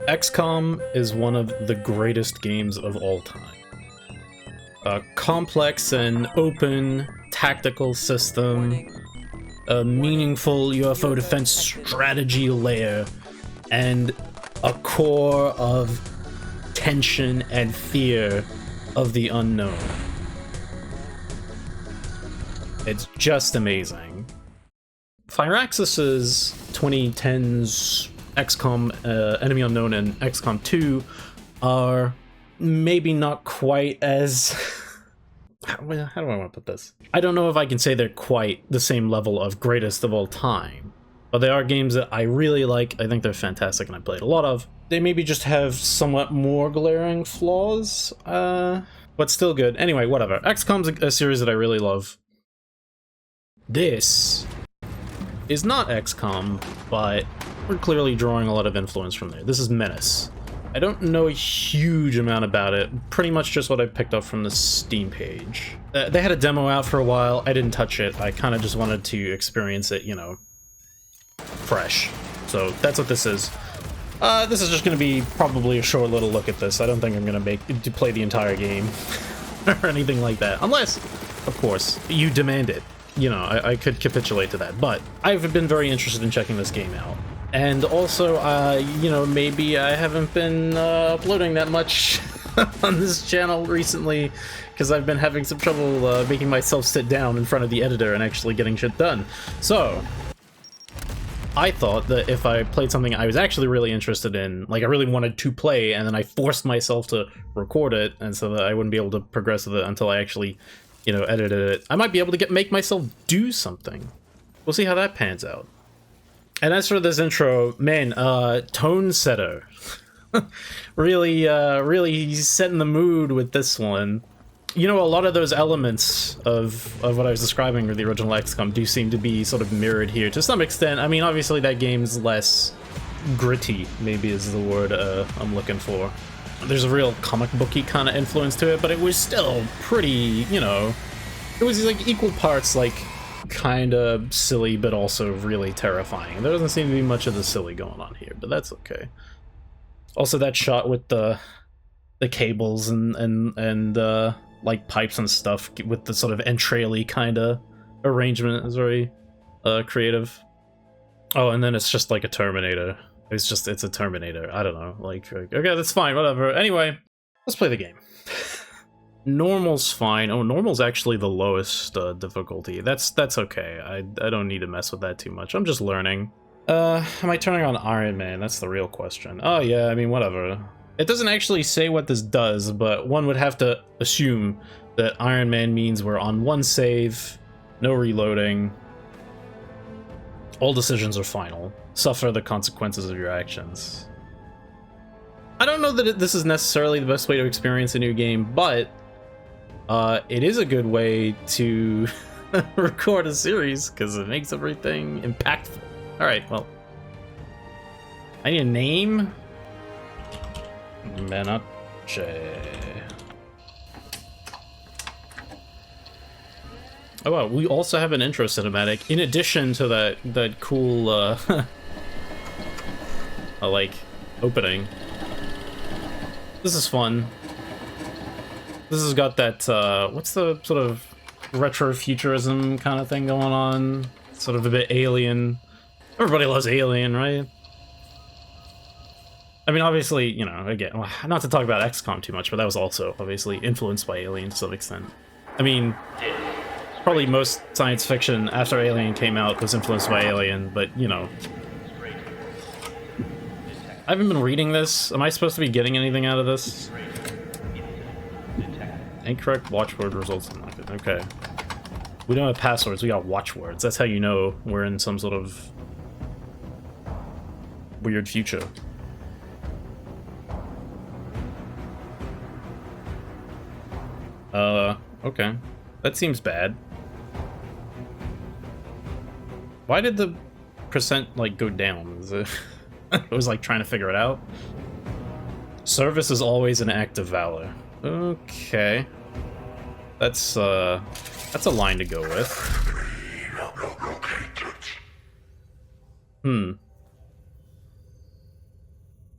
XCOM is one of the greatest games of all time. A complex and open tactical system, a meaningful UFO defense strategy layer, and a core of tension and fear of the unknown. It's just amazing. Firaxis's 2010's XCOM Enemy Unknown and XCOM 2 are maybe not quite as... how do I want to put this? I don't know if I can say they're quite the same level of greatest of all time, but they are games that I really like. I think they're fantastic and I played a lot of. They maybe just have somewhat more glaring flaws, but still good. Anyway, whatever. XCOM's a series that I really love. This is not XCOM, but we're clearly drawing a lot of influence from there. This is Menace. I don't know a huge amount about it, pretty much just what I picked up from the Steam page. They had a demo out for a while, I didn't touch it, I kind of just wanted to experience it, you know, fresh. So that's what this is. This is just going to be probably a short little look at this. I don't think I'm going to play the entire game or anything like that, unless, of course, you demand it. You know, I could capitulate to that, but I've been very interested in checking this game out. And also, you know, maybe I haven't been uploading that much on this channel recently because I've been having some trouble making myself sit down in front of the editor and actually getting shit done. So, I thought that if I played something I was actually really interested in, like I really wanted to play, and then I forced myself to record it, and so that I wouldn't be able to progress with it until I actually, you know, edited it, I might be able to make myself do something. We'll see how that pans out. And as for this intro, man, tone setter. really setting the mood with this one. You know, a lot of those elements of what I was describing with the original XCOM do seem to be sort of mirrored here to some extent. I mean, obviously that game's less gritty, maybe is the word I'm looking for. There's a real comic booky kind of influence to it, but it was still pretty, you know, it was like equal parts like kind of silly, but also really terrifying. There doesn't seem to be much of the silly going on here, but that's okay. Also, that shot with the cables and like pipes and stuff with the sort of entrail-y kind of arrangement is very creative. Oh, and then it's just like a Terminator. It's a Terminator. I don't know. Like, okay, that's fine, whatever. Anyway, let's play the game. Normal's fine. Oh, normal's actually the lowest difficulty. That's okay. I don't need to mess with that too much. I'm just learning. Am I turning on Iron Man? That's the real question. Oh yeah, I mean, whatever. It doesn't actually say what this does, but one would have to assume that Iron Man means we're on one save, no reloading. All decisions are final. Suffer the consequences of your actions. I don't know that this is necessarily the best way to experience a new game, but it is a good way to record a series because it makes everything impactful. Alright, well. I need a name. Menace. Oh wow, we also have an intro cinematic in addition to that cool like opening. This is fun. This has got that what's the sort of retrofuturism kind of thing going on? Sort of a bit Alien. Everybody loves Alien, right? I mean, obviously, you know, again, not to talk about XCOM too much, but that was also obviously influenced by Alien to some extent. I mean, probably most science fiction after Alien came out was influenced by Alien, but, you know. I haven't been reading this. Am I supposed to be getting anything out of this? Incorrect watchword results unlocked. Okay. We don't have passwords, we got watchwords. That's how you know we're in some sort of weird future. Okay. That seems bad. Why did the percent, like, go down? Is it... it was, like, trying to figure it out? Service is always an act of valor. Okay. That's a line to go with.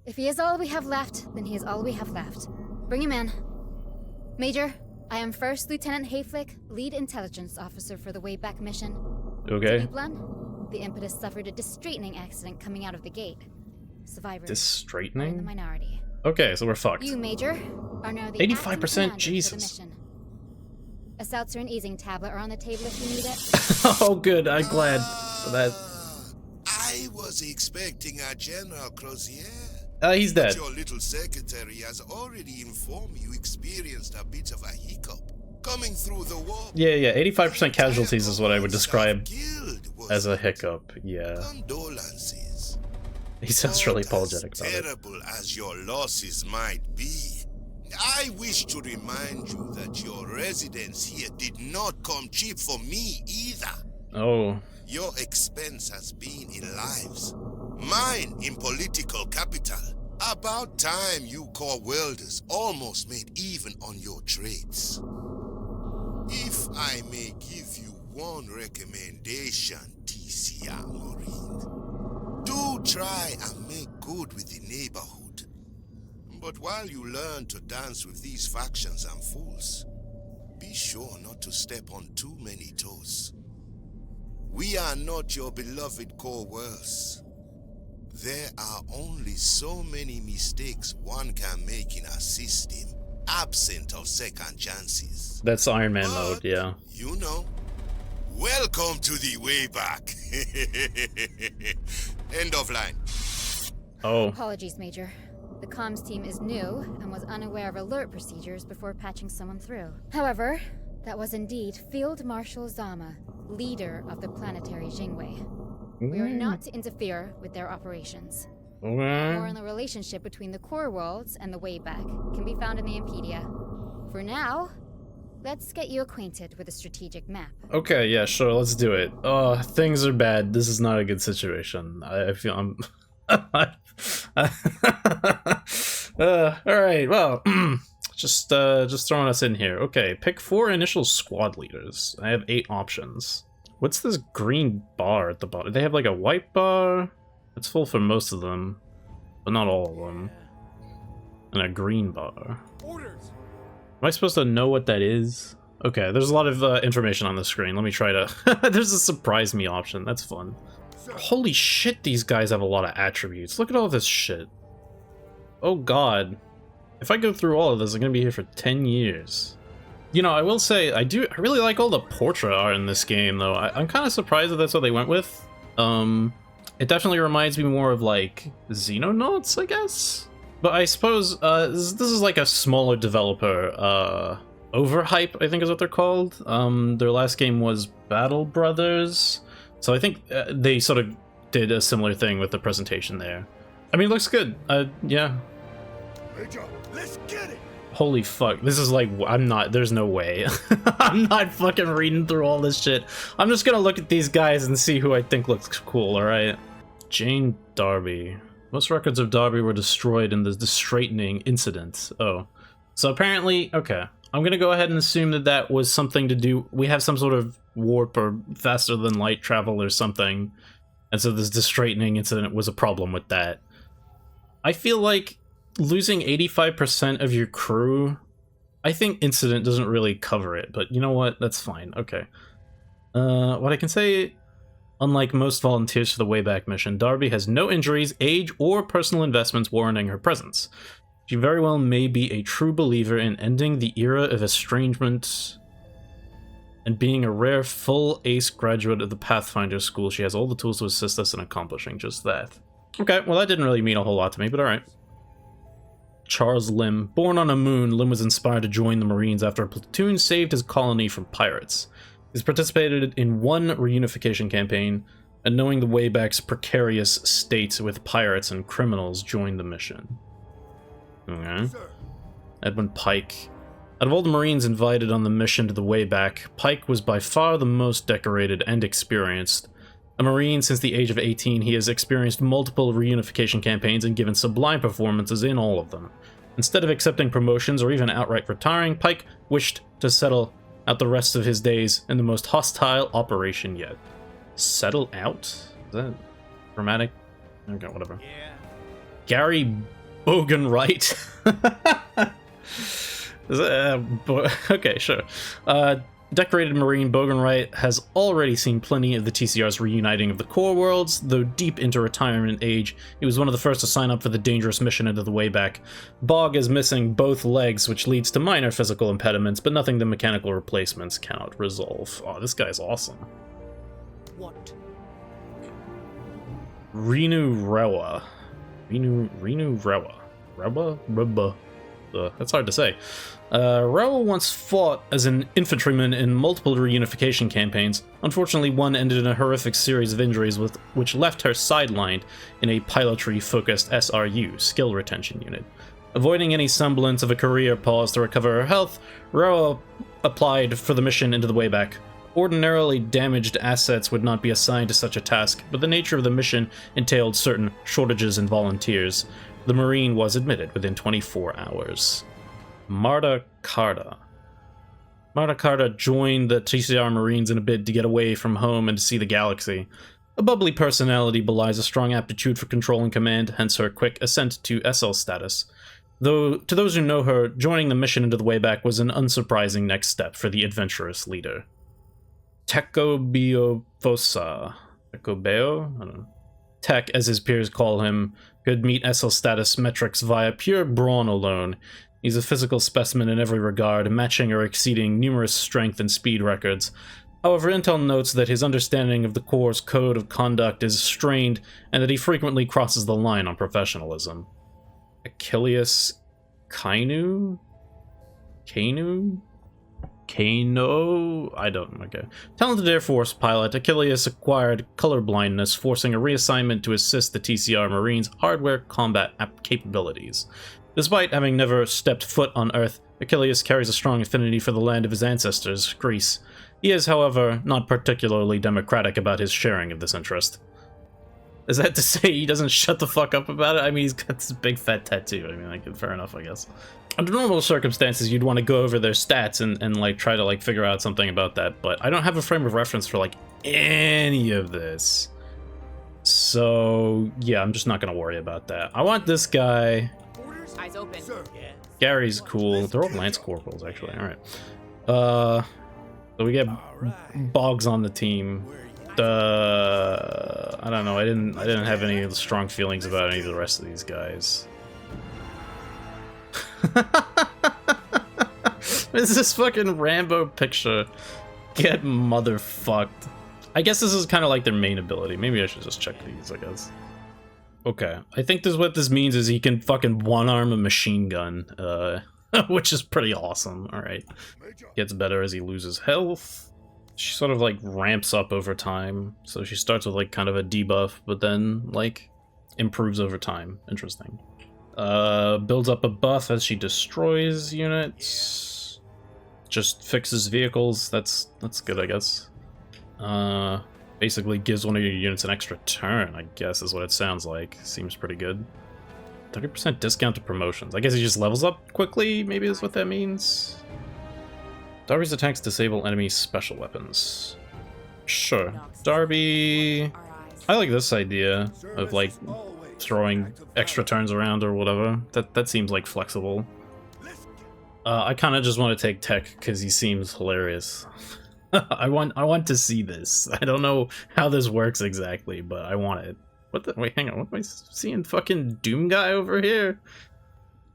If he is all we have left, then he is all we have left. Bring him in. Major, I am First Lieutenant Hayflick, Lead Intelligence Officer for the Wayback Mission. Okay. To be blunt, the Impetus suffered a distraightening accident coming out of the gate. Survivors are in the minority. Okay, so we're fucked. You, Major, are now the 85%, Jesus. A seltzer and easing tablet are on the table if you need it. Oh, good. I'm glad for that. I was expecting a General Crozier. He's dead. But your little secretary has already informed me you experienced a bit of a hiccup coming through the wall. Yeah, 85% casualties is what I would describe as a hiccup. Yeah. Condolences. He sounds really apologetic about it. Terrible as your losses might be, I wish to remind you that your residence here did not come cheap for me either. Oh. Your expense has been in lives, mine in political capital. About time you core welders almost made even on your trades. If I may give you one recommendation, TCR Marine, do try and make good with the neighborhood. But while you learn to dance with these factions and fools, be sure not to step on too many toes. We are not your beloved coerce. There are only so many mistakes one can make in a system, absent of second chances. That's Iron Man mode, yeah. You know. Welcome to the Wayback. End of line. Oh. Apologies, Major. The comms team is new and was unaware of alert procedures before patching someone through. However, that was indeed Field Marshal Zama, leader of the planetary Jingwei. We are not to interfere with their operations. More on the relationship between the core worlds and the Wayback can be found in the Impedia. For now, let's get you acquainted with the strategic map. Okay, yeah, sure, let's do it. Things are bad. This is not a good situation. I feel I'm... Alright, well, just throwing us in here. Okay, pick 4 initial squad leaders. I have 8 options. What's this green bar at the bottom? They have like a white bar? It's full for most of them, but not all of them. And a green bar. Orders. Am I supposed to know what that is? Okay, there's a lot of information on the screen. Let me try to... There's a surprise me option. That's fun. Holy shit, these guys have a lot of attributes. Look at all this shit. Oh god. If I go through all of this, I'm gonna be here for 10 years. You know, I will say, I really like all the portrait art in this game, though. I'm kind of surprised that that's what they went with. It definitely reminds me more of, like, Xenonauts, I guess? But I suppose, this is like a smaller developer, Overhype, I think is what they're called. Their last game was Battle Brothers. So I think they sort of did a similar thing with the presentation there. I mean, it looks good. Yeah. Major, let's get it. Holy fuck. This is like, there's no way. I'm not fucking reading through all this shit. I'm just gonna look at these guys and see who I think looks cool, alright? Jane Darby. Most records of Darby were destroyed in the straightening incident. Oh. So apparently, okay. I'm gonna go ahead and assume that that was something to do... We have some sort of warp or faster than light travel or something. And so this straightening incident was a problem with that. I feel like losing 85% of your crew, I think incident doesn't really cover it, but you know what? That's fine. Okay. What I can say, unlike most volunteers for the Wayback mission, Darby has no injuries, age, or personal investments warranting her presence. She very well may be a true believer in ending the era of estrangement and being a rare full ace graduate of the Pathfinder School. She has all the tools to assist us in accomplishing just that. Okay, well that didn't really mean a whole lot to me, but alright. Charles Lim. Born on a moon, Lim was inspired to join the Marines after a platoon saved his colony from pirates. He's participated in one reunification campaign, and knowing the Wayback's precarious state with pirates and criminals, joined the mission. Okay. Edwin Pike. Out of all the Marines invited on the mission to the Wayback, Pike was by far the most decorated and experienced. A Marine since the age of 18, he has experienced multiple reunification campaigns and given sublime performances in all of them. Instead of accepting promotions or even outright retiring, Pike wished to settle out the rest of his days in the most hostile operation yet. Settle out? Is that dramatic? Okay, whatever. Yeah. Gary Bogan Wright. Okay, sure. Decorated Marine Bogan Wright has already seen plenty of the TCR's reuniting of the core worlds. Though deep into retirement age, he was one of the first to sign up for the dangerous mission into the Wayback. Bog is missing both legs, which leads to minor physical impediments, but nothing the mechanical replacements cannot resolve. Oh, this guy's awesome. What? Renu Rewa. Renu Rewa. Rewa? That's hard to say. Rewa once fought as an infantryman in multiple reunification campaigns. Unfortunately, one ended in a horrific series of injuries which left her sidelined in a pilotry-focused SRU, skill retention unit. Avoiding any semblance of a career pause to recover her health, Rewa applied for the mission into the Wayback. Ordinarily, damaged assets would not be assigned to such a task, but the nature of the mission entailed certain shortages in volunteers. The Marine was admitted within 24 hours. Marta Carta. Marta Carta joined the TCR Marines in a bid to get away from home and to see the galaxy. A bubbly personality belies a strong aptitude for control and command, hence her quick ascent to SL status. Though, to those who know her, joining the mission into the Wayback was an unsurprising next step for the adventurous leader. Tekobiofosa. Tekobeo? I don't know. Tech, as his peers call him, could meet SL status metrics via pure brawn alone. He's a physical specimen in every regard, matching or exceeding numerous strength and speed records. However, Intel notes that his understanding of the Corps' code of conduct is strained, and that he frequently crosses the line on professionalism. Achilles Kainu? Kano? I don't, okay. Talented Air Force pilot, Achilles acquired color blindness, forcing a reassignment to assist the TCR Marines' hardware combat capabilities. Despite having never stepped foot on Earth, Achilles carries a strong affinity for the land of his ancestors, Greece. He is, however, not particularly democratic about his sharing of this interest. Is that to say he doesn't shut the fuck up about it? I mean, he's got this big fat tattoo. I mean, like, fair enough, I guess. Under normal circumstances, you'd want to go over their stats and like, try to, like, figure out something about that, but I don't have a frame of reference for, like, any of this. So, yeah, I'm just not gonna worry about that. I want this guy. Eyes open. Gary's cool. They're all Lance Corporals, actually. Alright. So we get Boggs on the team. I don't know. I didn't have any strong feelings about any of the rest of these guys. It's this fucking Rambo picture. Get motherfucked. I guess this is kind of like their main ability. Maybe I should just check these, I guess. Okay, I think what this means is he can fucking one-arm a machine gun, which is pretty awesome. Alright. Gets better as he loses health. She sort of, like, ramps up over time. So she starts with, like, kind of a debuff, but then, like, improves over time. Interesting. Builds up a buff as she destroys units. Just fixes vehicles. That's good, I guess. Basically gives one of your units an extra turn, I guess is what it sounds like. Seems pretty good. 30% discount to promotions. I guess he just levels up quickly, maybe is what that means. Darby's attacks disable enemy special weapons. Sure. Darby... I like this idea of, like, throwing extra turns around or whatever. That seems, like, flexible. I kind of just want to take Tech because he seems hilarious. I want to see this. I don't know how this works exactly, but I want it. What the? Wait, hang on. What am I seeing? Fucking Doom guy over here?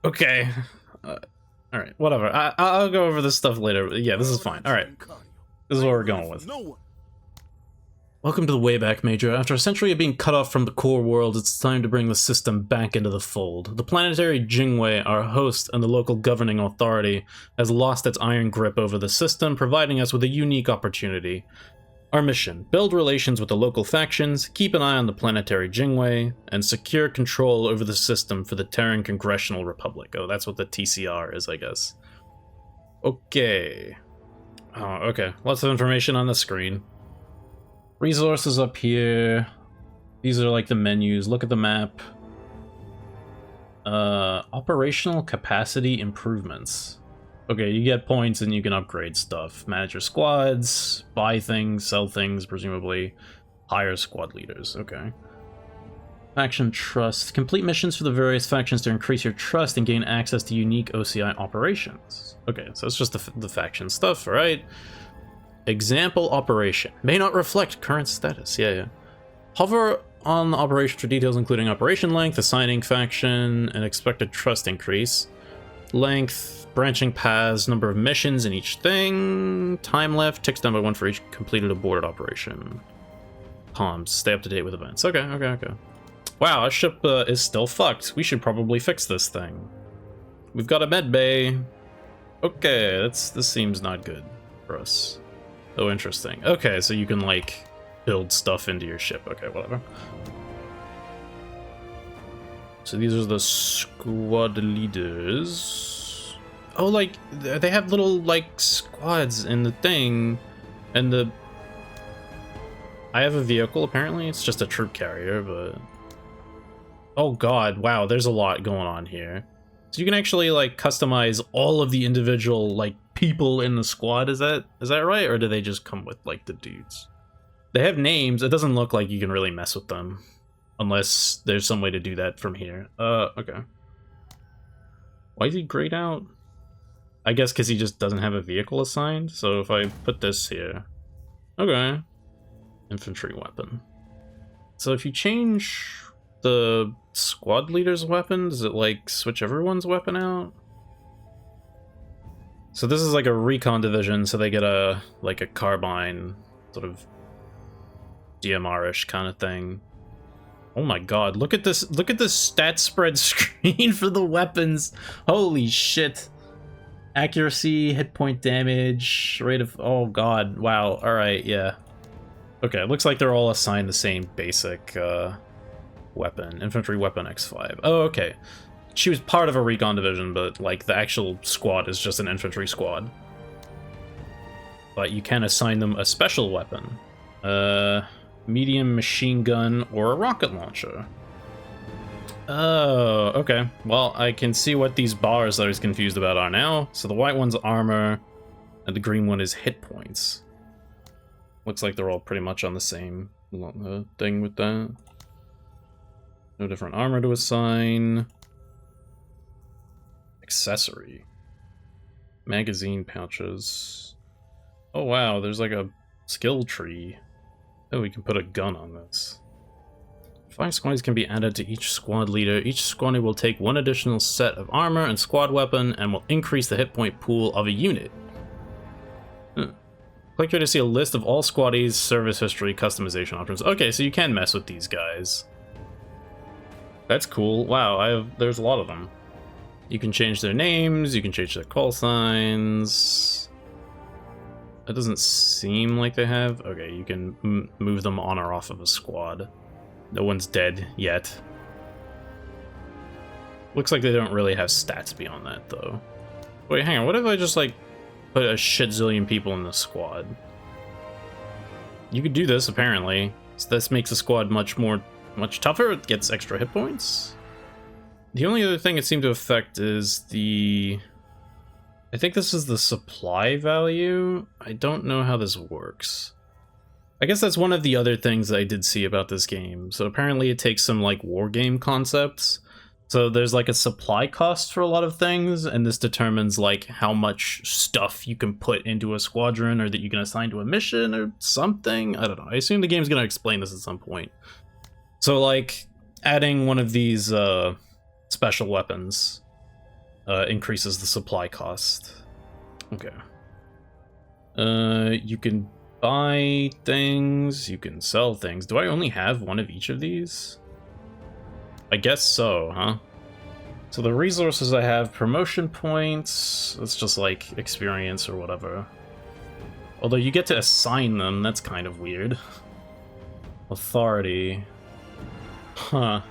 Okay. Alright, whatever. I'll go over this stuff later. Yeah, this is fine. Alright. This is what we're going with. Welcome to the Wayback, Major. After a century of being cut off from the core world, it's time to bring the system back into the fold. The planetary Jingwei, our host and the local governing authority, has lost its iron grip over the system, providing us with a unique opportunity. Our mission: build relations with the local factions, keep an eye on the planetary Jingwei, and secure control over the system for the Terran Congressional Republic. Oh, that's what the TCR is, I guess. Okay. Oh, okay. Lots of information on the screen. Resources up here. These are like the menus. Look at the map. Operational capacity improvements. Okay, you get points and you can upgrade stuff. Manage your squads, buy things, sell things, presumably. Hire squad leaders. Okay. Faction trust. Complete missions for the various factions to increase your trust and gain access to unique OCI operations. Okay, so it's just the faction stuff, right? Example operation. May not reflect current status. Yeah. Hover on the operation for details including operation length, assigning faction, and expected trust increase. Length, branching paths, number of missions in each thing. Time left, ticks down by 1 for each completed aborted operation. Comms, stay up to date with events. Okay. Wow, our ship is still fucked. We should probably fix this thing. We've got a med bay. Okay, this seems not good for us. Oh, interesting. Okay, so you can, like, build stuff into your ship. Okay, whatever. So these are the squad leaders. Oh, like, they have little, like, squads in the thing. And the... I have a vehicle, apparently. It's just a troop carrier, but... Oh god, wow, there's a lot going on here. So you can actually, like, customize all of the individual, like, people in the squad, is that right? Or do they just come with, like, the dudes? They have names, it doesn't look like you can really mess with them. Unless there's some way to do that from here. Okay. Why is he grayed out? I guess because he just doesn't have a vehicle assigned, so if I put this here... Okay. Infantry weapon. So if you change... the squad leader's weapon, does it like switch everyone's weapon out? So this is like a recon division, so they get a like a carbine sort of DMR-ish kind of thing. Oh my god, look at this stat spread screen for the weapons. Holy shit. Accuracy, hit point damage, rate of... oh god, wow, alright, yeah. Okay, it looks like they're all assigned the same basic weapon. Infantry weapon X5. Oh, okay. She was part of a recon division, but like the actual squad is just an infantry squad. But you can assign them a special weapon. Medium machine gun or a rocket launcher. Oh, okay. Well, I can see what these bars that I was confused about are now. So the white one's armor, and the green one is hit points. Looks like they're all pretty much on the same thing with that. No different armor to assign. Accessory. Magazine pouches. Oh wow, there's like a skill tree. Oh, we can put a gun on this. 5 squaddies can be added to each squad leader. Each squaddy will take 1 additional set of armor and squad weapon and will increase the hit point pool of a unit. Click here to see a list of all squaddies, service history, customization options. Okay, so you can mess with these guys. That's cool. Wow, there's a lot of them. You can change their names, you can change their call signs. It doesn't seem like they have. Okay, you can move them on or off of a squad. No one's dead yet. Looks like they don't really have stats beyond that, though. Wait, hang on. What if I just, like, put a shit zillion people in the squad? You could do this, apparently. So this makes the squad much tougher. It gets extra hit points. The only other thing it seemed to affect is the... I think this is the supply value. I don't know how this works. I guess that's one of the other things that I did see about this game. So apparently it takes some, like, war game concepts. So there's, like, a supply cost for a lot of things, and this determines, like, how much stuff you can put into a squadron or that you can assign to a mission or something. I don't know. I assume the game's gonna explain this at some point. So, like, adding one of these special weapons increases the supply cost. Okay. You can buy things, you can sell things. Do I only have one of each of these? I guess so, huh? So the resources I have, promotion points, that's just like experience or whatever. Although you get to assign them, that's kind of weird. Authority. Huh.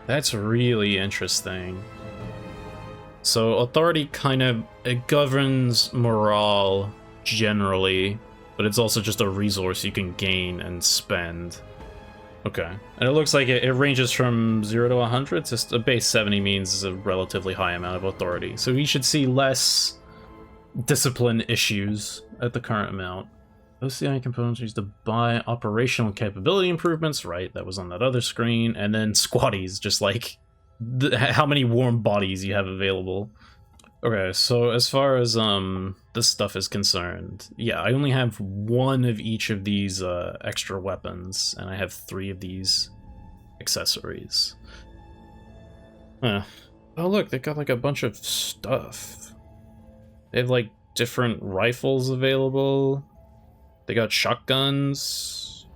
That's really interesting. So authority kind of, it governs morale generally, but it's also just a resource you can gain and spend. Okay, and it looks like it ranges from 0 to 100. It's just a base 70 means a relatively high amount of authority. So we should see less discipline issues at the current amount. OCI components used to buy operational capability improvements, right? That was on that other screen. And then squatties, just like how many warm bodies you have available. Okay, so as far as this stuff is concerned, yeah, I only have one of each of these extra weapons, and I have 3 of these accessories. Huh. Oh look, they got like a bunch of stuff. They have like different rifles available. They got shotguns,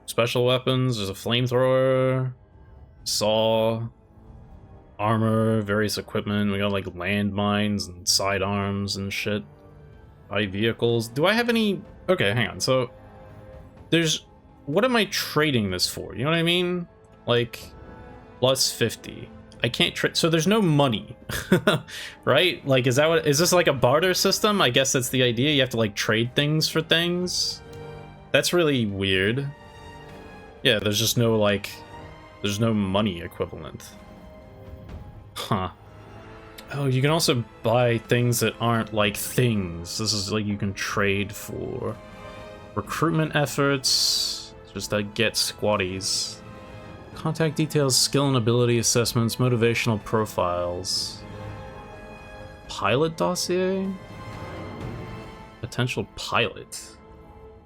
special weapons, there's a flamethrower, saw, armor, various equipment. We got like landmines and sidearms and shit. 5 vehicles. Do I have any? Okay, hang on. So there's, what am I trading this for? You know what I mean? Like plus 50. I can't trade, so there's no money, right? Like, is that what, is this like a barter system? I guess that's the idea. You have to like trade things for things. That's really weird. Yeah, there's just no like, there's no money equivalent. Huh. Oh, you can also buy things that aren't like things. This is like you can trade for recruitment efforts, just to get squatties. Contact details, skill and ability assessments, motivational profiles. Pilot dossier? Potential pilot.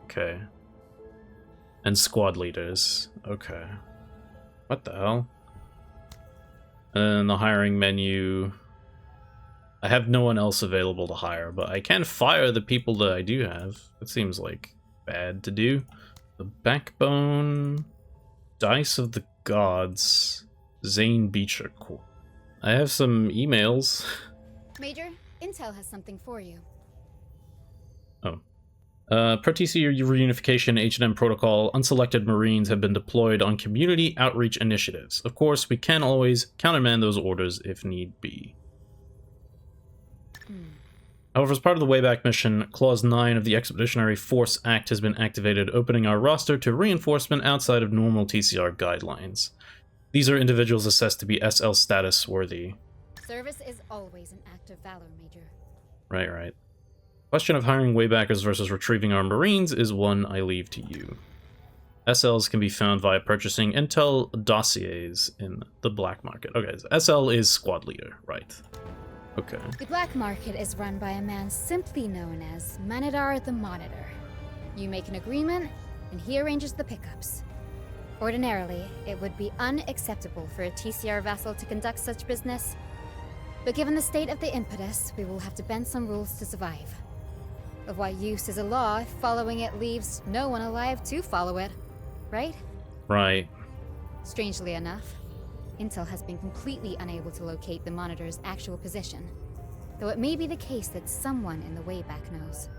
Okay. And squad leaders. Okay. What the hell? And then the hiring menu. I have no one else available to hire, but I can fire the people that I do have. It seems like bad to do. The backbone. Dice of the Gods. Zane Beecher. Cool. I have some emails. Major, Intel has something for you. Oh. Per TC reunification H&M protocol, unselected Marines have been deployed on community outreach initiatives. Of course, we can always countermand those orders if need be. However, as part of the Wayback mission, Clause 9 of the Expeditionary Force Act has been activated, opening our roster to reinforcement outside of normal TCR guidelines. These are individuals assessed to be SL status worthy. Service is always an act of valor, Major. Right. Question of hiring Waybackers versus retrieving our Marines is one I leave to you. SLs can be found via purchasing Intel dossiers in the black market. Okay, so SL is squad leader, right. Okay. The black market is run by a man simply known as Manadar the Monitor. You make an agreement, and he arranges the pickups. Ordinarily, it would be unacceptable for a TCR vassal to conduct such business, but given the state of the impetus, we will have to bend some rules to survive. Of what use is a law if following it leaves no one alive to follow it, right? Right. Strangely enough, Intel has been completely unable to locate the Monitor's actual position, though it may be the case that someone in the Wayback knows.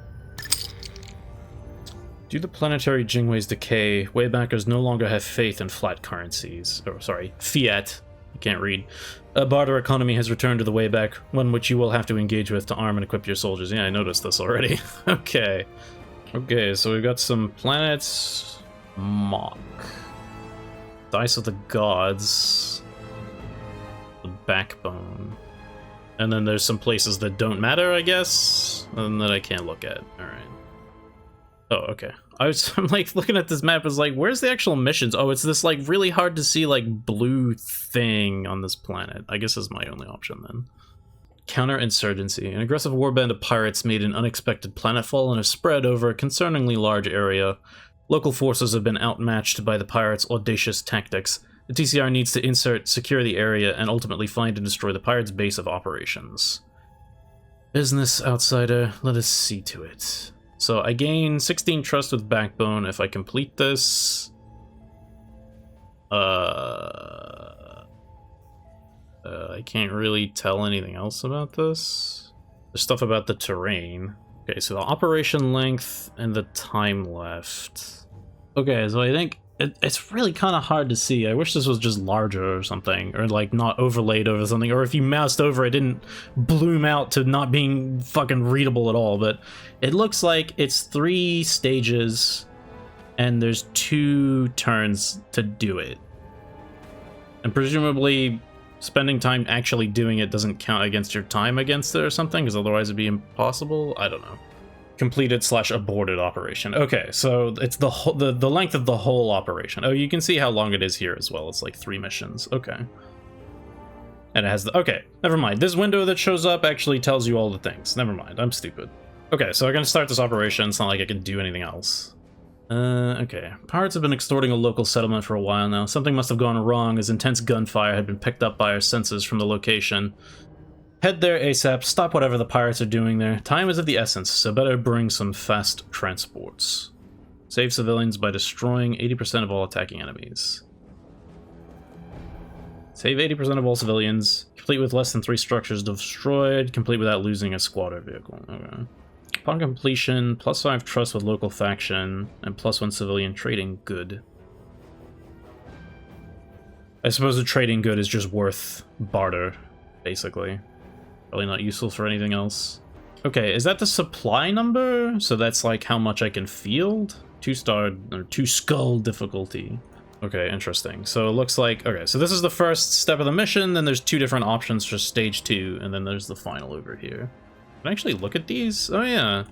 Due to planetary Jingwei's decay, Waybackers no longer have faith in flat currencies. Oh, sorry, fiat. You can't read. A barter economy has returned to the Wayback, one which you will have to engage with to arm and equip your soldiers. Yeah, I noticed this already. Okay, so we've got some planets. Mock. Dice of the Gods. The Backbone. And then there's some places that don't matter, I guess, and that I can't look at. Alright. Oh, okay. I'm like looking at this map, it's like, where's the actual missions? Oh, it's this like really hard to see like blue thing on this planet. I guess is my only option then. Counterinsurgency. An aggressive warband of pirates made an unexpected planetfall and have spread over a concerningly large area. Local forces have been outmatched by the pirates' audacious tactics. The TCR needs to secure the area, and ultimately find and destroy the pirates' base of operations. Business, outsider. Let us see to it. So I gain 16 trust with Backbone if I complete this. I can't really tell anything else about this. There's stuff about the terrain. Okay, so the operation length and the time left. Okay, so I think it's really kind of hard to see. I wish this was just larger or something, or like not overlaid over something, or if you moused over it didn't bloom out to not being fucking readable at all. But it looks like it's 3 stages and there's 2 turns to do it, and presumably spending time actually doing it doesn't count against your time against it or something, because otherwise it'd be impossible. I don't know. Completed / aborted operation. Okay, so it's the length of the whole operation. Oh, you can see how long it is here as well. It's like 3 missions. Okay. And it has the... Okay, never mind. This window that shows up actually tells you all the things. Never mind, I'm stupid. Okay, so I'm gonna start this operation. It's not like I can do anything else. Okay. Pirates have been extorting a local settlement for a while now. Something must have gone wrong as intense gunfire had been picked up by our sensors from the location. Head there ASAP, stop whatever the pirates are doing there. Time is of the essence, so better bring some fast transports. Save civilians by destroying 80% of all attacking enemies. Save 80% of all civilians. Complete with less than 3 structures destroyed. Complete without losing a squad or vehicle. Okay. Upon completion, +5 trust with local faction, and +1 civilian trading good. I suppose the trading good is just worth barter, basically. Probably not useful for anything else. Okay, is that the supply number? So that's like how much I can field? 2-star or 2-skull difficulty. Okay, interesting. So it looks like, okay, so this is the first step of the mission, then there's 2 different options for stage 2, and then there's the final over here. Can I actually look at these? Oh yeah,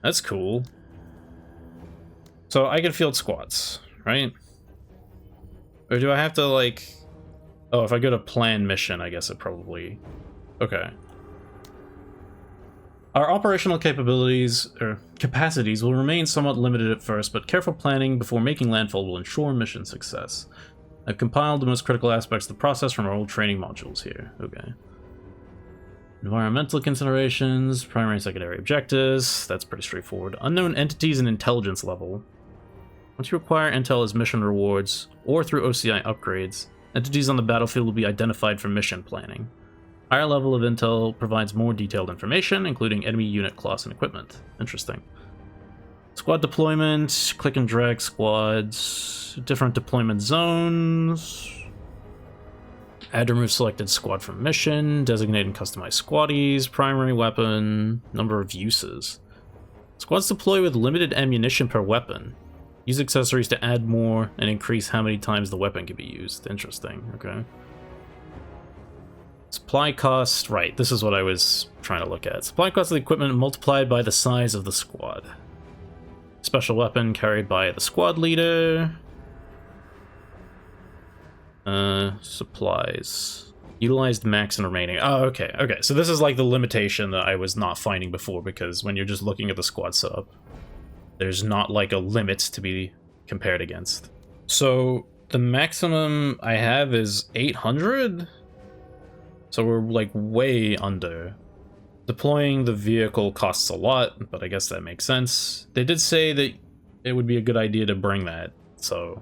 that's cool. So I can field squads, right? Or do I have to like, oh, if I go to plan mission, I guess it probably, okay. Our operational capabilities, or capacities, will remain somewhat limited at first, but careful planning before making landfall will ensure mission success. I've compiled the most critical aspects of the process from our old training modules here. Okay. Environmental considerations, primary and secondary objectives, that's pretty straightforward. Unknown entities and intelligence level. Once you acquire intel as mission rewards, or through OCI upgrades, entities on the battlefield will be identified for mission planning. Higher level of intel provides more detailed information, including enemy unit class and equipment. Interesting. Squad deployment, click and drag squads, different deployment zones. Add remove selected squad from mission, designate and customize squaddies, primary weapon, number of uses. Squads deploy with limited ammunition per weapon. Use accessories to add more and increase how many times the weapon can be used. Interesting, okay. Supply cost, right, this is what I was trying to look at. Supply cost of the equipment multiplied by the size of the squad. Special weapon carried by the squad leader. Supplies. Utilized max and remaining. Oh, okay, okay. So this is like the limitation that I was not finding before, because when you're just looking at the squad setup, there's not like a limit to be compared against. So the maximum I have is 800? So we're like way under. Deploying the vehicle costs a lot, but I guess that makes sense. They did say that it would be a good idea to bring that, so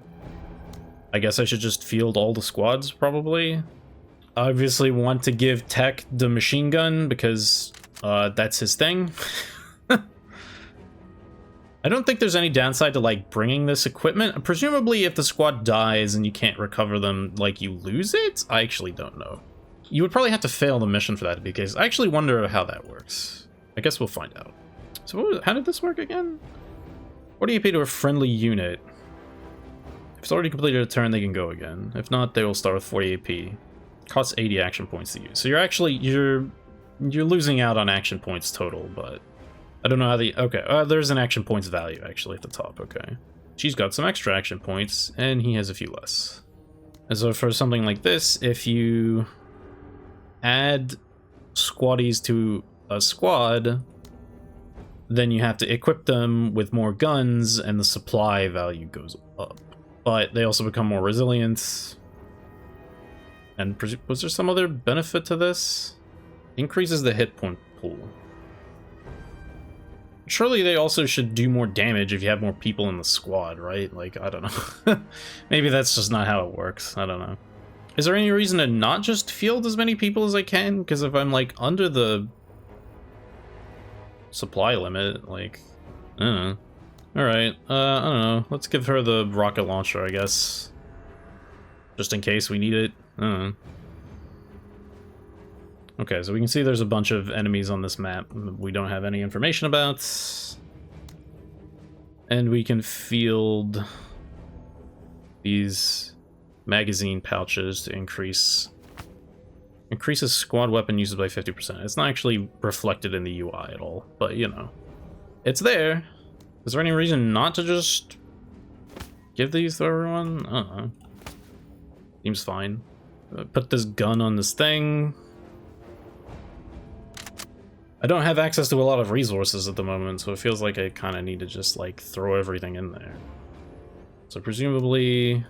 I guess I should just field all the squads, probably. I obviously want to give Tech the machine gun, because that's his thing. I don't think there's any downside to, like, bringing this equipment. Presumably, if the squad dies and you can't recover them, like, you lose it? I actually don't know. You would probably have to fail the mission for that to be the case. I actually wonder how that works. I guess we'll find out. So how did this work again? 40 AP to a friendly unit. If it's already completed a turn, they can go again. If not, they will start with 40 AP. Costs 80 action points to use. So you're losing out on action points total, but I don't know how the... Okay, there's an action points value, actually, at the top, okay. She's got some extra action points, and he has a few less. And so for something like this, if you add squaddies to a squad, then you have to equip them with more guns, and the supply value goes up. But they also become more resilient. And was there some other benefit to this? Increases the hit point pool. Surely they also should do more damage if you have more people in the squad, right? Like, I don't know. Maybe that's just not how it works. I don't know. Is there any reason to not just field as many people as I can? Because if I'm, like, under the supply limit, like, I don't know. Alright, I don't know. Let's give her the rocket launcher, I guess. Just in case we need it. I don't know. Okay, so we can see there's a bunch of enemies on this map we don't have any information about. And we can field these magazine pouches to increases squad weapon uses by 50%. It's not actually reflected in the UI at all, but you know. It's there. Is there any reason not to just give these to everyone? I don't know. Seems fine. Put this gun on this thing. I don't have access to a lot of resources at the moment, so it feels like I kind of need to just, like, throw everything in there. So presumably...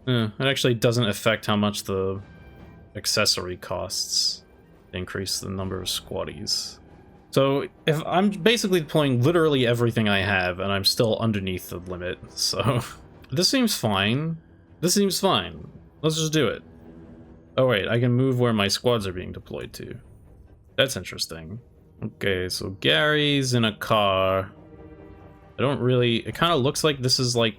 it actually doesn't affect how much the accessory costs increase the number of squaddies. So if I'm basically deploying literally everything I have, and I'm still underneath the limit, so... This seems fine. This seems fine. Let's just do it. Oh wait, I can move where my squads are being deployed to. That's interesting. Okay, so Gary's in a car. I don't really... It kind of looks like this is like...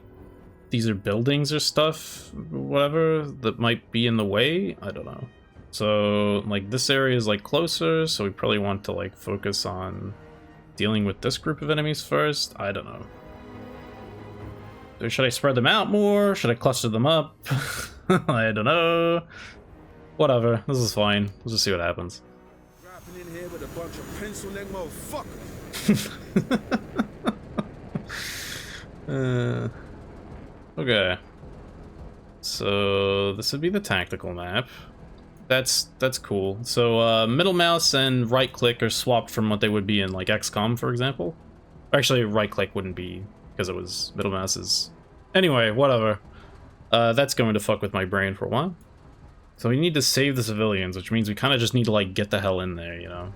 These are buildings or stuff, whatever, that might be in the way? I don't know. So, like, this area is, like, closer, so we probably want to, like, focus on dealing with this group of enemies first? I don't know. So should I spread them out more? Should I cluster them up? I don't know. Whatever, this is fine. Let's just see what happens. Dropping in here with a bunch of pencil neck motherfuckers. Okay. So this would be the tactical map. That's cool. So middle mouse and right click are swapped from what they would be in like XCOM, for example. Actually, right click wouldn't be because it was middle mouse is. Anyway, whatever. That's going to fuck with my brain for a while. So we need to save the civilians, which means we kind of just need to like get the hell in there, you know.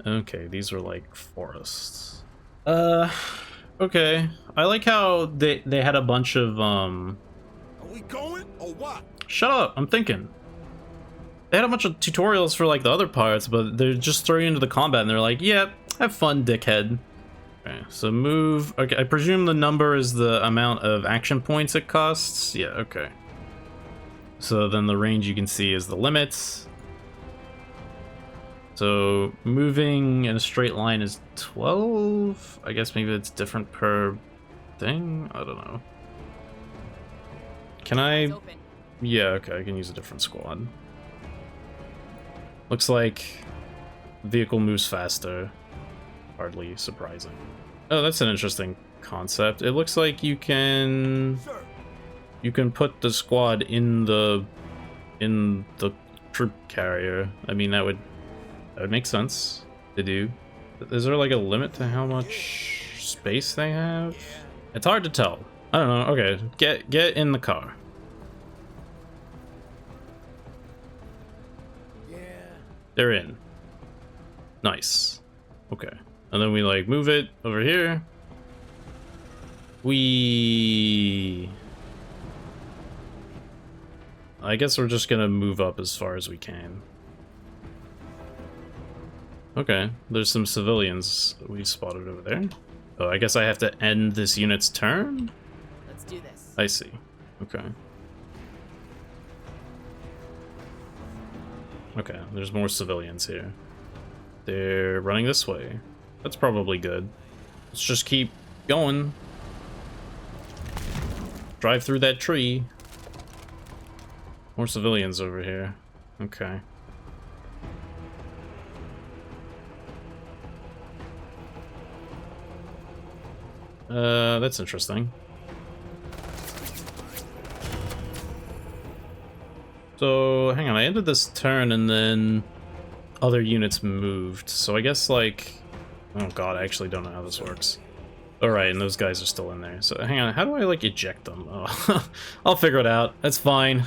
Okay, these are like forests. Okay. I like how they had a bunch of Are we going or what? Shut up, I'm thinking. They had a bunch of tutorials for like the other parts, but they're just throwing you into the combat and they're like, yeah, have fun, dickhead. Okay, so move. Okay, I presume the number is the amount of action points it costs. Yeah, okay. So then the range you can see is the limits. So moving in a straight line is 12? I guess maybe it's different per thing? I don't know. Can I... Yeah, okay, I can use a different squad. Looks like vehicle moves faster. Hardly surprising. Oh, that's an interesting concept. It looks like you can put the squad in the troop carrier. I mean, that would make sense to do. Is there like a limit to how much space they have? It's hard to tell. I don't know. Okay, get in the car. They're in. Nice. Okay. And then we like move it over here. I guess we're just gonna move up as far as we can. Okay, there's some civilians we spotted over there. Oh, I guess I have to end this unit's turn? Let's do this. I see. Okay. Okay, there's more civilians here. They're running this way. That's probably good. Let's just keep going. Drive through that tree. More civilians over here. Okay. That's interesting. So, hang on, I ended this turn and then other units moved. So I guess, like... Oh god, I actually don't know how this works. Alright, and those guys are still in there. So, hang on, how do I, like, eject them? Oh, I'll figure it out. That's fine.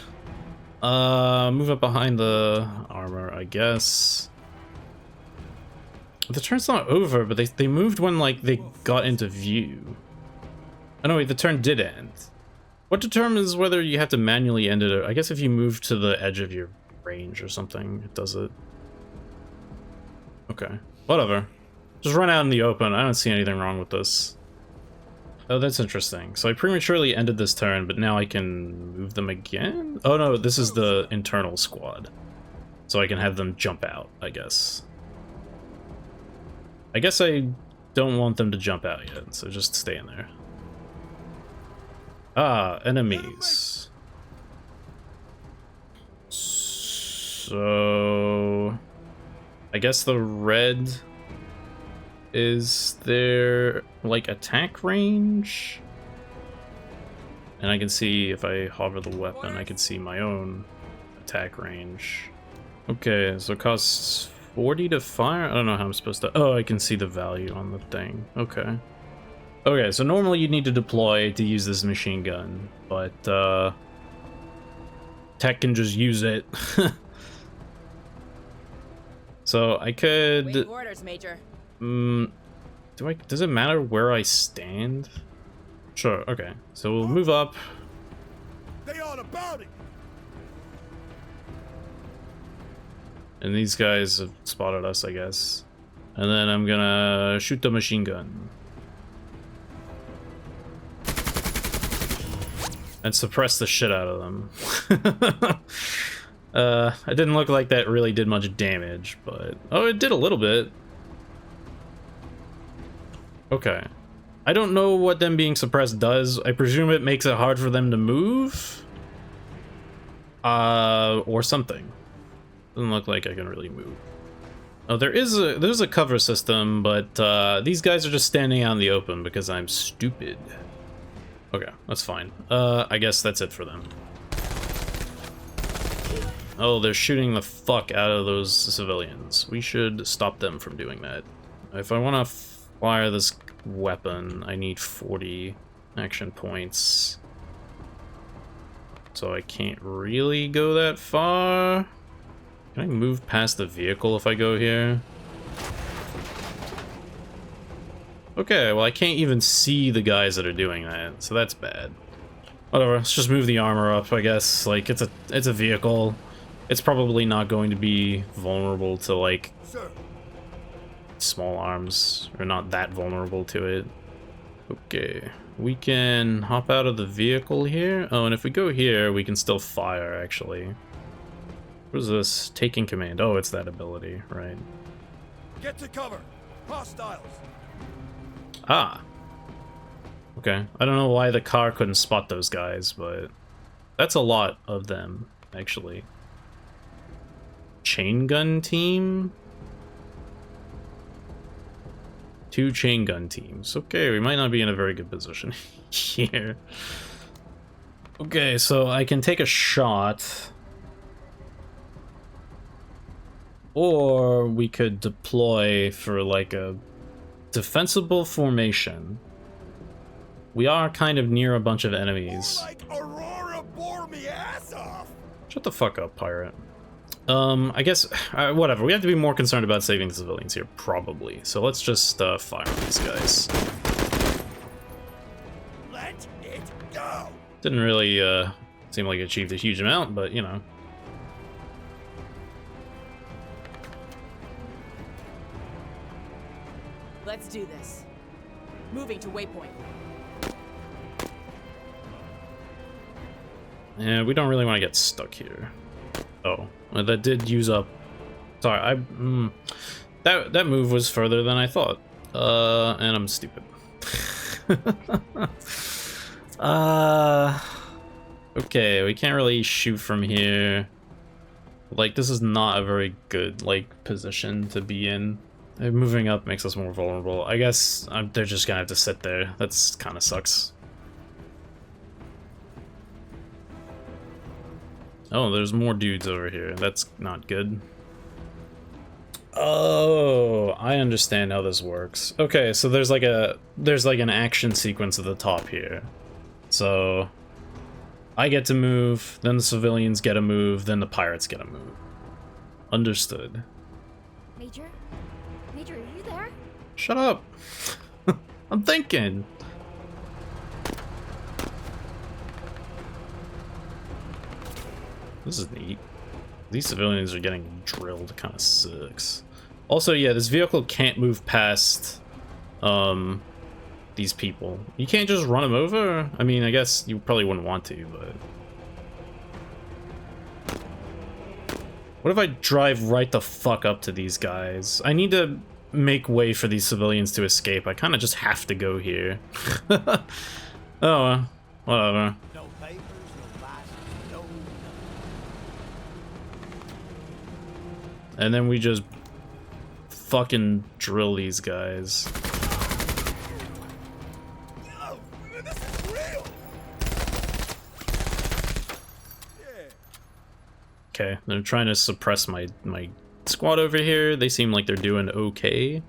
Move up behind the armor, I guess. The turn's not over, but they moved when, like, they got into view. Oh, no, wait, the turn did end. What determines whether you have to manually end it? Or I guess if you move to the edge of your range or something, it does it. Okay, whatever. Just run out in the open. I don't see anything wrong with this. Oh, that's interesting. So I prematurely ended this turn, but now I can move them again? Oh no, this is the internal squad. So I can have them jump out, I guess. I guess I don't want them to jump out yet, so just stay in there. Ah, enemies. So... I guess the red Is there like attack range? And I can see if I hover the weapon, I can see my own attack range. Okay, so it costs 40 to fire? I don't know how I'm supposed to... Oh, I can see the value on the thing. Okay. Okay, so normally you'd need to deploy to use this machine gun, but Tech can just use it. So I could... Waiting orders, Major. Does it matter where I stand? Sure, okay. So we'll move up. They all about it. And these guys have spotted us, I guess. And then I'm gonna shoot the machine gun. And suppress the shit out of them. It didn't look like that really did much damage, but... Oh, it did a little bit. Okay. I don't know what them being suppressed does. I presume it makes it hard for them to move? Or something. Doesn't look like I can really move. Oh, there's a cover system, but these guys are just standing out in the open because I'm stupid. Okay, that's fine. I guess that's it for them. Oh, they're shooting the fuck out of those civilians. We should stop them from doing that. If I want to fire this weapon, I need 40 action points. So I can't really go that far. Can I move past the vehicle if I go here? Okay, well I can't even see the guys that are doing that, so that's bad. Whatever, let's just move the armor up, I guess. Like, it's a vehicle. It's probably not going to be vulnerable to, like, small arms, or not that vulnerable to it. Okay, we can hop out of the vehicle here. Oh, and if we go here, we can still fire, actually. What is this? Taking command. Oh, it's that ability, right. Get to cover. Hostiles. Ah. Okay, I don't know why the car couldn't spot those guys, but that's a lot of them, actually. Chain gun team? 2 chain gun teams. Okay, we might not be in a very good position here. Okay, so I can take a shot. Or we could deploy for like a defensible formation. We are kind of near a bunch of enemies. Like Aurora bore me ass off. Shut the fuck up, pirate. I guess, whatever. We have to be more concerned about saving the civilians here, probably. So let's just fire on these guys. Let it go. Didn't really seem like it achieved a huge amount, but you know. Let's do this. Moving to waypoint. Yeah, we don't really want to get stuck here. Oh, well, that did use up. Sorry, that move was further than I thought. And I'm stupid. Okay, we can't really shoot from here. Like, this is not a very good, like, position to be in. Moving up makes us more vulnerable. I guess they're just gonna have to sit there. That's kind of sucks. Oh, there's more dudes over here. That's not good. Oh, I understand how this works. Okay, so there's like an action sequence at the top here. So I get to move, then the civilians get a move, then the pirates get a move. Understood. Major? Major, are you there? Shut up. I'm thinking. This is neat. These civilians are getting drilled, kind of sucks. Also, yeah, this vehicle can't move past these people. You can't just run them over? I mean, I guess you probably wouldn't want to, but... What if I drive right the fuck up to these guys? I need to make way for these civilians to escape. I kind of just have to go here. Oh, well, whatever. No papers, no license, no. And then we just fucking drill these guys. Oh, this is real. Yeah. Okay, they're trying to suppress my squad over here. They seem like they're doing okay.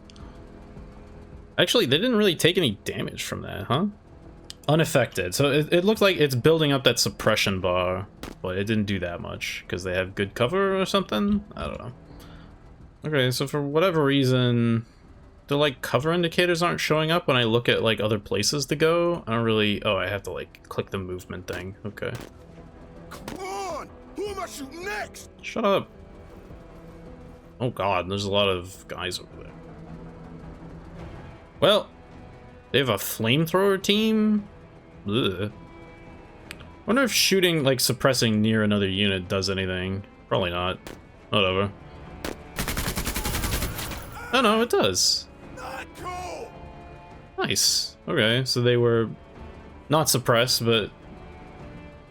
Actually, they didn't really take any damage from that, huh? Unaffected. So it looked like it's building up that suppression bar, but it didn't do that much because they have good cover or something. I don't know. Okay, so for whatever reason, the like cover indicators aren't showing up when I look at like other places to go. I don't really. Oh, I have to like click the movement thing. Okay. Come on! Who am I shooting next? Shut up. Oh god, there's a lot of guys over there. Well, they have a flamethrower team? Ugh. Wonder if shooting, like, suppressing near another unit does anything. Probably not. Whatever. Oh no, it does. Not cool! Nice. Okay, so they were not suppressed, but,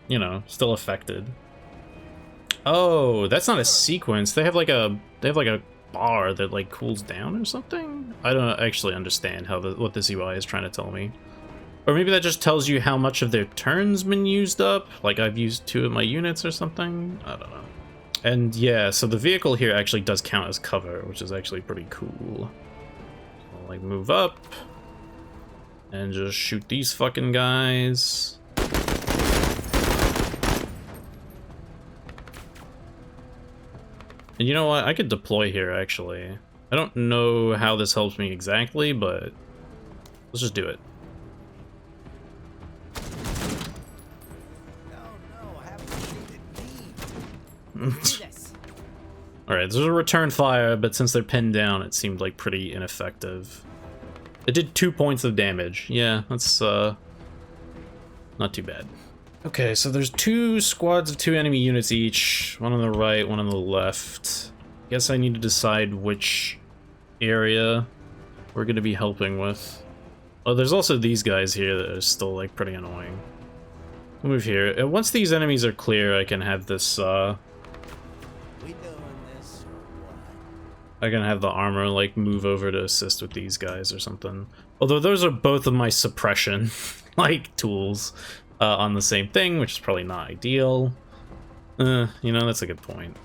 you know, still affected. Oh, that's not a sequence. They have like a bar that like cools down or something. I don't actually understand how what this UI is trying to tell me. Or maybe that just tells you how much of their turn's been used up. Like I've used 2 of my units or something. I don't know. And yeah, so the vehicle here actually does count as cover, which is actually pretty cool. So I'll like move up and just shoot these fucking guys. And you know what? I could deploy here, actually. I don't know how this helps me exactly, but let's just do it. No, have to shoot at me. Menace. Alright, there's a return fire, but since they're pinned down, it seemed like pretty ineffective. It did 2 points of damage. Yeah, that's not too bad. Okay, so there's 2 squads of 2 enemy units each. One on the right, one on the left. Guess I need to decide which area we're going to be helping with. Oh, there's also these guys here that are still, like, pretty annoying. We'll move here. Once these enemies are clear, I can have this, We doing this or what? I can have the armor, like, move over to assist with these guys or something. Although those are both of my suppression, like, tools. On the same thing, which is probably not ideal. You know, that's a good point.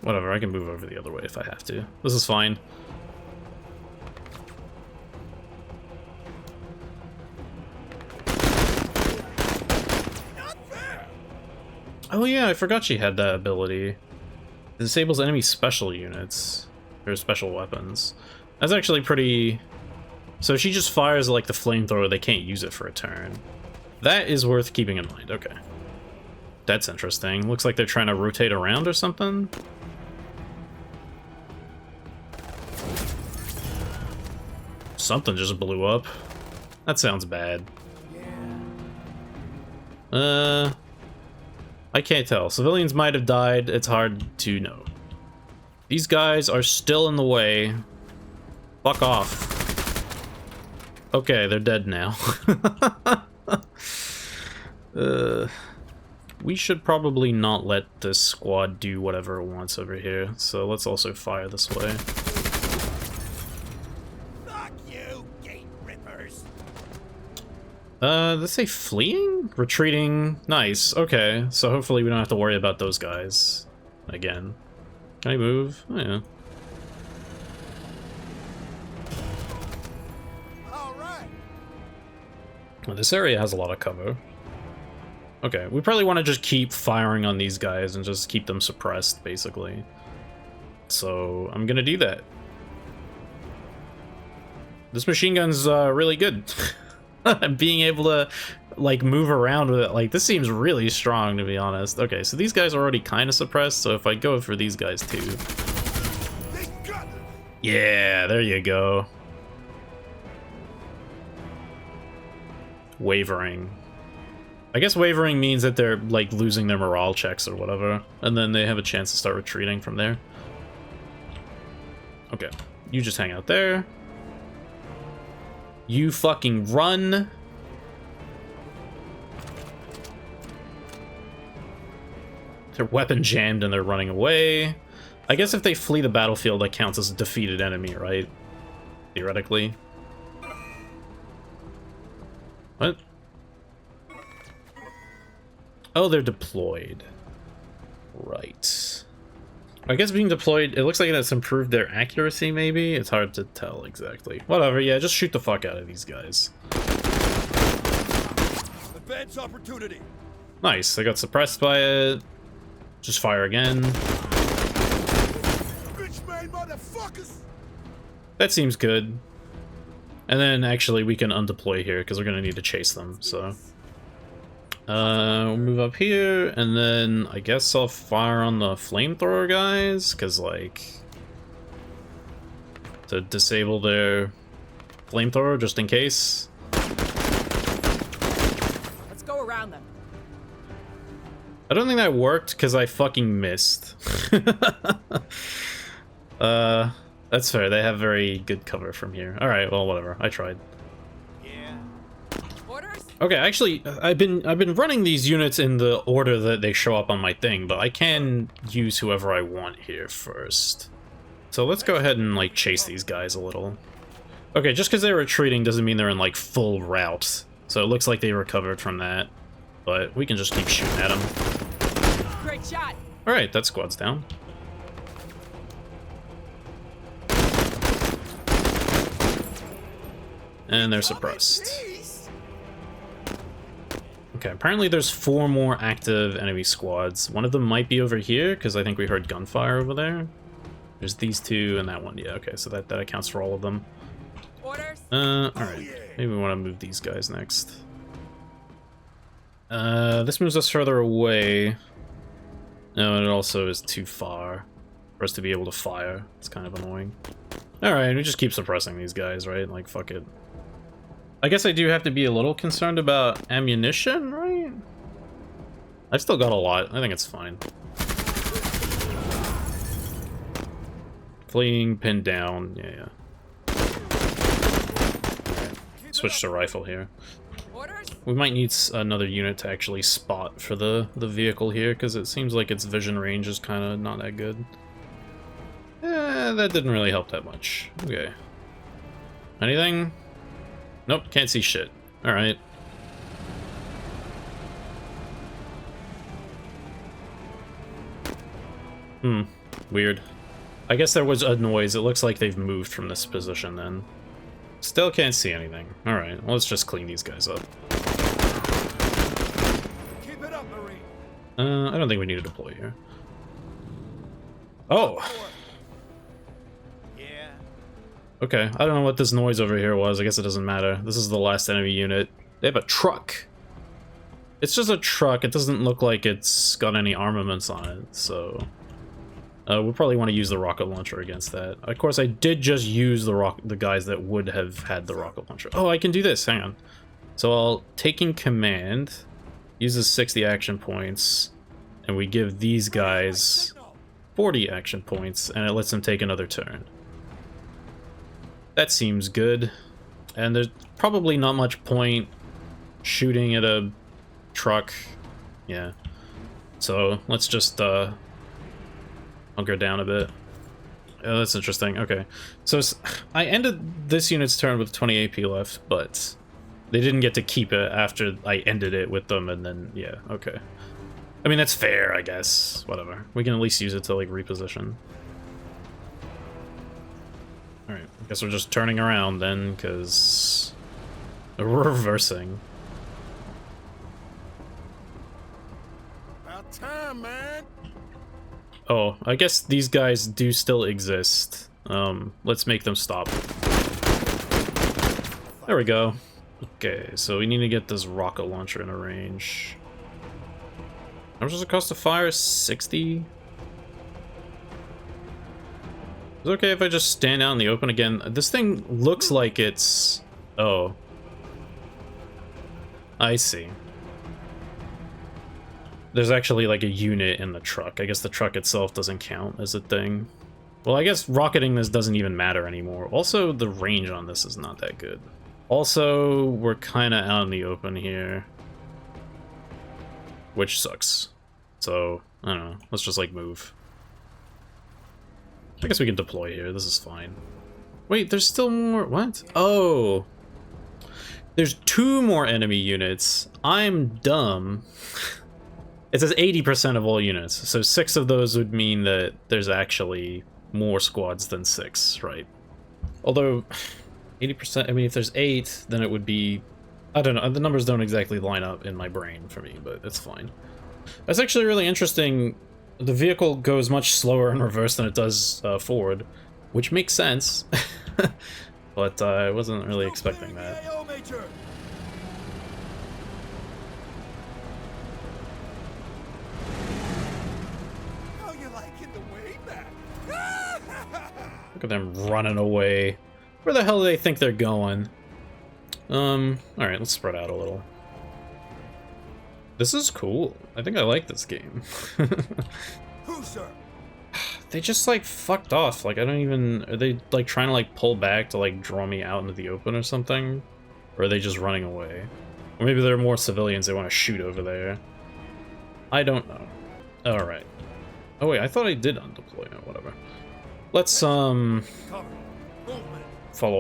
Whatever, I can move over the other way if I have to. This is fine. Not fair! Oh yeah, I forgot she had that ability. It disables enemy special units. Or special weapons. That's actually pretty... So she just fires like the flamethrower, they can't use it for a turn. That is worth keeping in mind, okay. That's interesting. Looks like they're trying to rotate around or something. Something just blew up. That sounds bad. I can't tell. Civilians might have died. It's hard to know. These guys are still in the way. Fuck off. Okay, they're dead now. We should probably not let this squad do whatever it wants over here, so let's also fire this way. Fuck you, gate rippers! Did they say fleeing? Retreating? Nice, okay, so hopefully we don't have to worry about those guys again. Can I move? Oh, yeah. Alright! Well, this area has a lot of cover. Okay, we probably want to just keep firing on these guys and just keep them suppressed, basically. So, I'm gonna do that. This machine gun's really good. Being able to, like, move around with it, like, this seems really strong, to be honest. Okay, so these guys are already kind of suppressed, so if I go for these guys, too... They got it! Yeah, there you go. Wavering. I guess wavering means that they're, like, losing their morale checks or whatever, and then they have a chance to start retreating from there. Okay, you just hang out there. You fucking run. Their weapon jammed and they're running away. I guess if they flee the battlefield, that counts as a defeated enemy, right? Theoretically. What? Oh, they're deployed. Right. I guess being deployed, it looks like it's improved their accuracy, maybe? It's hard to tell exactly. Whatever, yeah, just shoot the fuck out of these guys. Advance opportunity. Nice, I got suppressed by it. Just fire again. Bitch-made motherfuckers. That seems good. And then, actually, we can undeploy here, because we're going to need to chase them, so... we'll move up here, and then I guess I'll fire on the flamethrower guys, because, like... to disable their flamethrower, just in case. Let's go around them. I don't think that worked, because I fucking missed. That's fair, they have very good cover from here. Alright, well, whatever, I tried. Orders? Okay, actually, I've been running these units in the order that they show up on my thing, but I can use whoever I want here first. So let's go ahead and, like, chase these guys a little. Okay, just because they're retreating doesn't mean they're in, like, full rout. So it looks like they recovered from that, but we can just keep shooting at them. Great shot. Alright, that squad's down. And they're suppressed. Okay, apparently there's 4 more active enemy squads. One of them might be over here, because I think we heard gunfire over there. There's these 2 and that one. Yeah, okay, so that accounts for all of them. Orders? Alright. Maybe we want to move these guys next. This moves us further away. No, and it also is too far for us to be able to fire. It's kind of annoying. Alright, we just keep suppressing these guys, right? Like, fuck it. I guess I do have to be a little concerned about ammunition, right? I've still got a lot. I think it's fine. Fleeing, pinned down. Yeah. Switch to rifle here. Orders? We might need another unit to actually spot for the vehicle here, because it seems like its vision range is kind of not that good. That didn't really help that much. Okay. Anything? Nope, can't see shit. Alright. Weird. I guess there was a noise. It looks like they've moved from this position then. Still can't see anything. Alright, well, let's just clean these guys up. Keep it up, Marine. I don't think we need to deploy here. Oh! Okay, I don't know what this noise over here was. I guess it doesn't matter. This is the last enemy unit. They have a truck. It's just a truck. It doesn't look like it's got any armaments on it, so... we'll probably want to use the rocket launcher against that. Of course, I did just use the guys that would have had the rocket launcher. Oh, I can do this. Hang on. So I'll taking command, uses 60 action points, and we give these guys 40 action points, and it lets them take another turn. That seems good. And there's probably not much point shooting at a truck. Yeah. So let's just hunker down a bit. Oh, that's interesting. Okay. So I ended this unit's turn with 20 AP left, but they didn't get to keep it after I ended it with them, and then, yeah, okay. I mean, that's fair, I guess. Whatever. We can at least use it to, like, reposition. Alright, I guess we're just turning around then, because we're reversing. About time, man. Oh, I guess these guys do still exist. Let's make them stop. There we go. Okay, so we need to get this rocket launcher in a range. How much does it cost to fire? 60? Is it okay if I just stand out in the open again? This thing looks like it's... Oh. I see. There's actually like a unit in the truck. I guess the truck itself doesn't count as a thing. Well, I guess rocketing this doesn't even matter anymore. Also, the range on this is not that good. Also, we're kind of out in the open here. Which sucks. So, I don't know. Let's just like move. I guess we can deploy here. This is fine. Wait, there's still more. What? Oh. There's 2 more enemy units. I'm dumb. It says 80% of all units. So 6 of those would mean that there's actually more squads than 6, right? Although 80%, I mean, if there's 8, then it would be... I don't know, the numbers don't exactly line up in my brain for me, but it's fine. That's actually really interesting. The vehicle goes much slower in reverse than it does forward, which makes sense. But I wasn't really expecting that. Look at them running away. Where the hell do they think they're going? Alright, let's spread out a little. This is cool. I think I like this game. Who, sir? They just, like, fucked off. Like, I don't even... Are they, like, trying to, like, pull back to, like, draw me out into the open or something? Or are they just running away? Or maybe there are more civilians they want to shoot over there. I don't know. Alright. Oh, wait, I thought I did undeploy. Oh, whatever. Let's, follow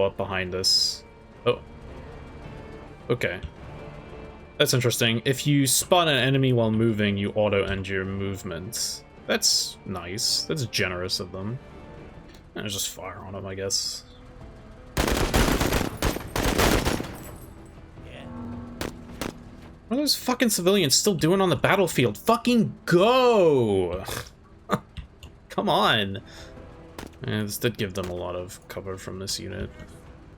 up behind this. Oh. Okay. That's interesting. If you spot an enemy while moving, you auto-end your movement. That's nice. That's generous of them. And just fire on them, I guess. What are those fucking civilians still doing on the battlefield? Fucking go! Come on. Yeah, this did give them a lot of cover from this unit.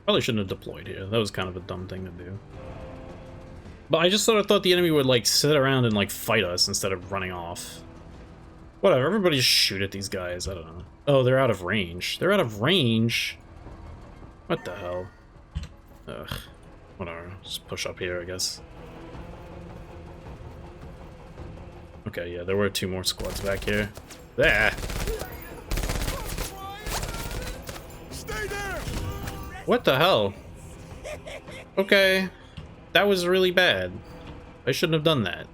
Probably shouldn't have deployed here. That was kind of a dumb thing to do. But I just sort of thought the enemy would, like, sit around and, like, fight us instead of running off. Whatever, everybody just shoot at these guys. I don't know. Oh, they're out of range. They're out of range? What the hell? Ugh. Whatever. Just push up here, I guess. Okay, yeah, there were 2 more squads back here. There! Stay there! What the hell? Okay. That was really bad. I shouldn't have done that.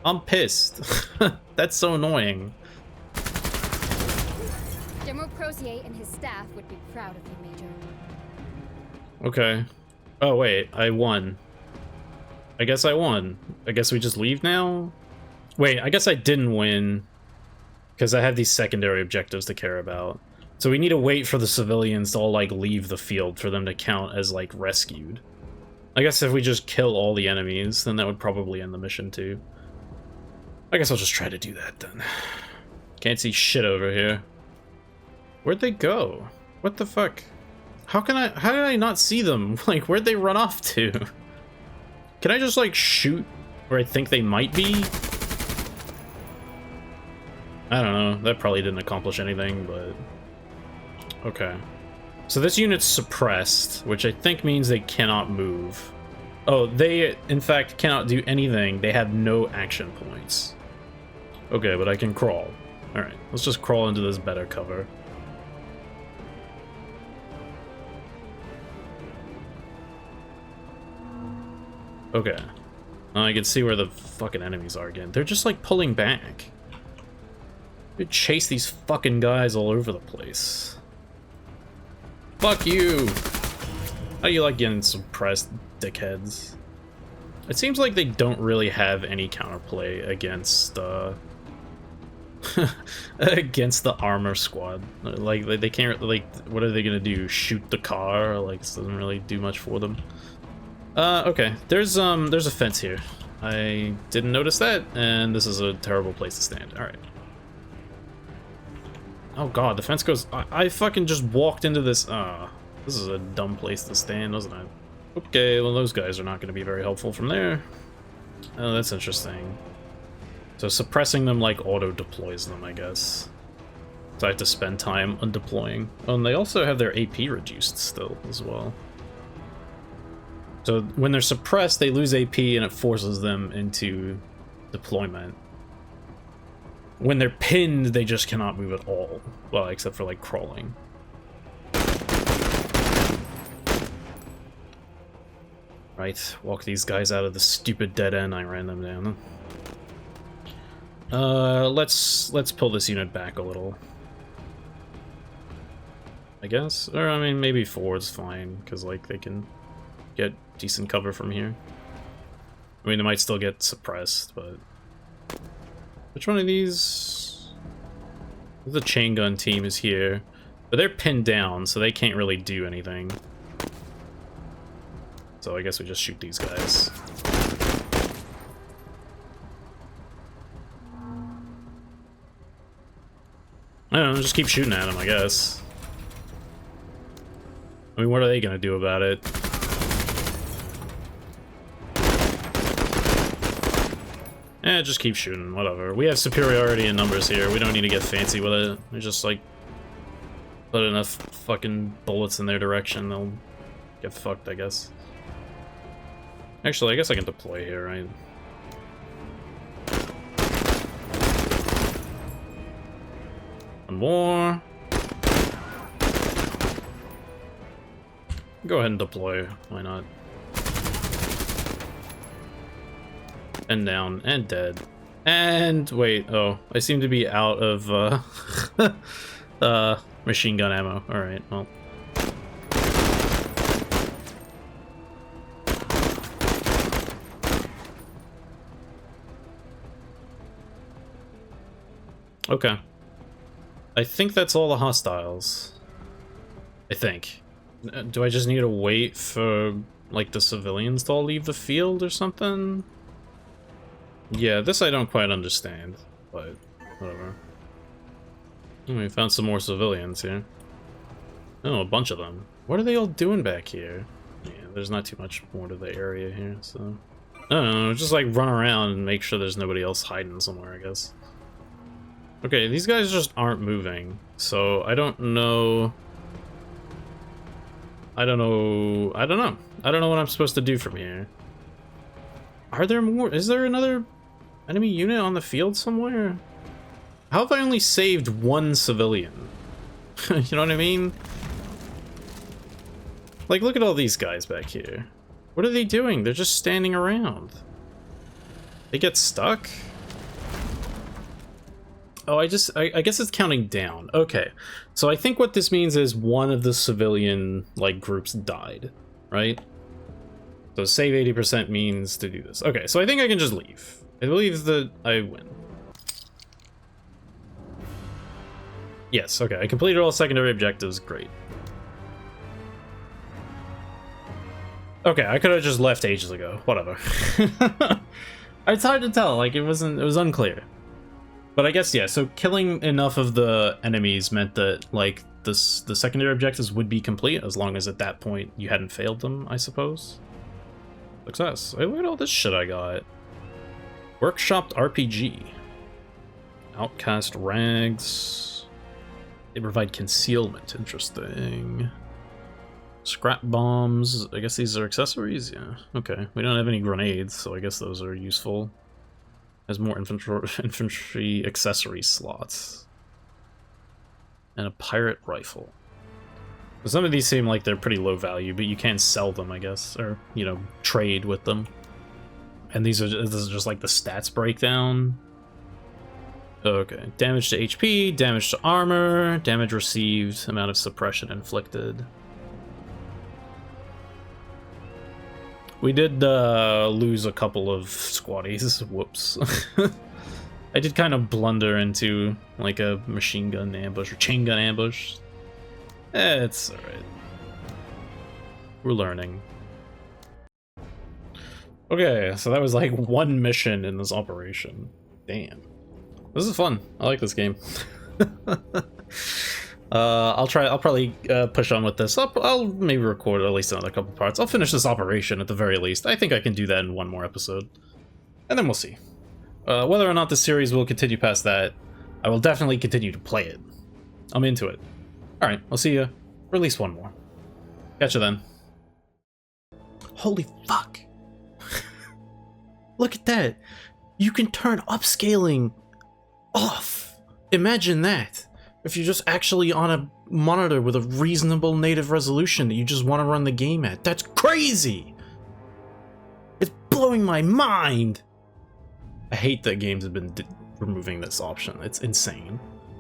I'm pissed. That's so annoying. General Crozier and his staff would be proud of you, Major. Okay. Oh, wait. I won. I guess I won. I guess we just leave now? Wait, I guess I didn't win. Because I have these secondary objectives to care about. So we need to wait for the civilians to all, like, leave the field for them to count as, like, rescued. I guess if we just kill all the enemies, then that would probably end the mission, too. I guess I'll just try to do that, then. Can't see shit over here. Where'd they go? What the fuck? How did I not see them? Like, where'd they run off to? Can I just, like, shoot where I think they might be? I don't know. That probably didn't accomplish anything, but... Okay. So this unit's suppressed, which I think means they cannot move. Oh, they, in fact, cannot do anything. They have no action points. Okay, but I can crawl. Alright, let's just crawl into this better cover. Okay. Now I can see where the fucking enemies are again. They're just, like, pulling back. They chase these fucking guys all over the place. Fuck you! How do you like getting suppressed, dickheads? It seems like they don't really have any counterplay against, against the armor squad. Like, they can't, like, what are they gonna do? Shoot the car? Like, this doesn't really do much for them. Okay. There's a fence here. I didn't notice that, and this is a terrible place to stand. Alright. Oh god, the fence goes... I fucking just walked into this... this is a dumb place to stand, wasn't it? Okay, well those guys are not going to be very helpful from there. Oh, that's interesting. So suppressing them, like, auto-deploys them, I guess. So I have to spend time undeploying. Oh, and they also have their AP reduced still, as well. So when they're suppressed, they lose AP and it forces them into deployment. When they're pinned, they just cannot move at all. Well, except for, like, crawling. Right, walk these guys out of the stupid dead end I ran them down. Let's pull this unit back a little. I guess. Or, I mean, maybe forward's fine, because, like, they can get decent cover from here. I mean, they might still get suppressed, but... Which one of these... The chain gun team is here. But they're pinned down, so they can't really do anything. So I guess we just shoot these guys. I don't know, just keep shooting at them, I guess. I mean, what are they gonna do about it? Just keep shooting, whatever. We have superiority in numbers here. We don't need to get fancy with it. We just, like, put enough fucking bullets in their direction, they'll get fucked, I guess. Actually, I guess I can deploy here, right? One more. Go ahead and deploy, why not? And down, and dead. And wait, oh, I seem to be out of machine gun ammo. Alright, well. Okay. I think that's all the hostiles. I think. Do I just need to wait for, like, the civilians to all leave the field or something? Yeah, this I don't quite understand, but whatever. Oh, we found some more civilians here. Oh, a bunch of them. What are they all doing back here? Yeah, there's not too much more to the area here, so... I don't know, just like run around and make sure there's nobody else hiding somewhere, I guess. Okay, these guys just aren't moving, so I don't know... I don't know what I'm supposed to do from here. Are there more? Is there another enemy unit on the field somewhere? How have I only saved one civilian? You know what I mean? Like, look at all these guys back here. What are they doing? They're just standing around. They get stuck? Oh, I guess it's counting down. Okay. So I think what this means is one of the civilian, like, groups died, right? So save 80% means to do this. Okay, so I think I can just leave. I believe that I win. Yes, okay, I completed all secondary objectives, great. Okay, I could have just left ages ago, whatever. It's hard to tell, like, it was unclear. But I guess, yeah, so killing enough of the enemies meant that, like, the secondary objectives would be complete, as long as at that point you hadn't failed them, I suppose. Success. Hey, look at all this shit I got. Workshopped RPG. Outcast rags. They provide concealment. Interesting. Scrap bombs. I guess these are accessories? Yeah. Okay. We don't have any grenades, so I guess those are useful. Has more infantry accessory slots. And a pirate rifle. Some of these seem like they're pretty low value, but you can sell them, I guess, or, you know, trade with them. And this is just like the stats breakdown. Okay, damage to HP, damage to armor, damage received, amount of suppression inflicted. We did lose a couple of squaddies, whoops. I did kind of blunder into like a machine gun ambush or chain gun ambush. It's alright. We're learning. Okay, so that was like one mission in this operation. Damn. This is fun. I like this game. I'll probably push on with this. I'll maybe record at least another couple parts. I'll finish this operation at the very least. I think I can do that in one more episode. And then we'll see. Whether or not the series will continue past that, I will definitely continue to play it. I'm into it. Alright, I'll see you for at least one more. Catch you then. Holy fuck! Look at that! You can turn upscaling off! Imagine that! If you're just actually on a monitor with a reasonable native resolution that you just want to run the game at. That's crazy! It's blowing my mind! I hate that games have been removing this option. It's insane.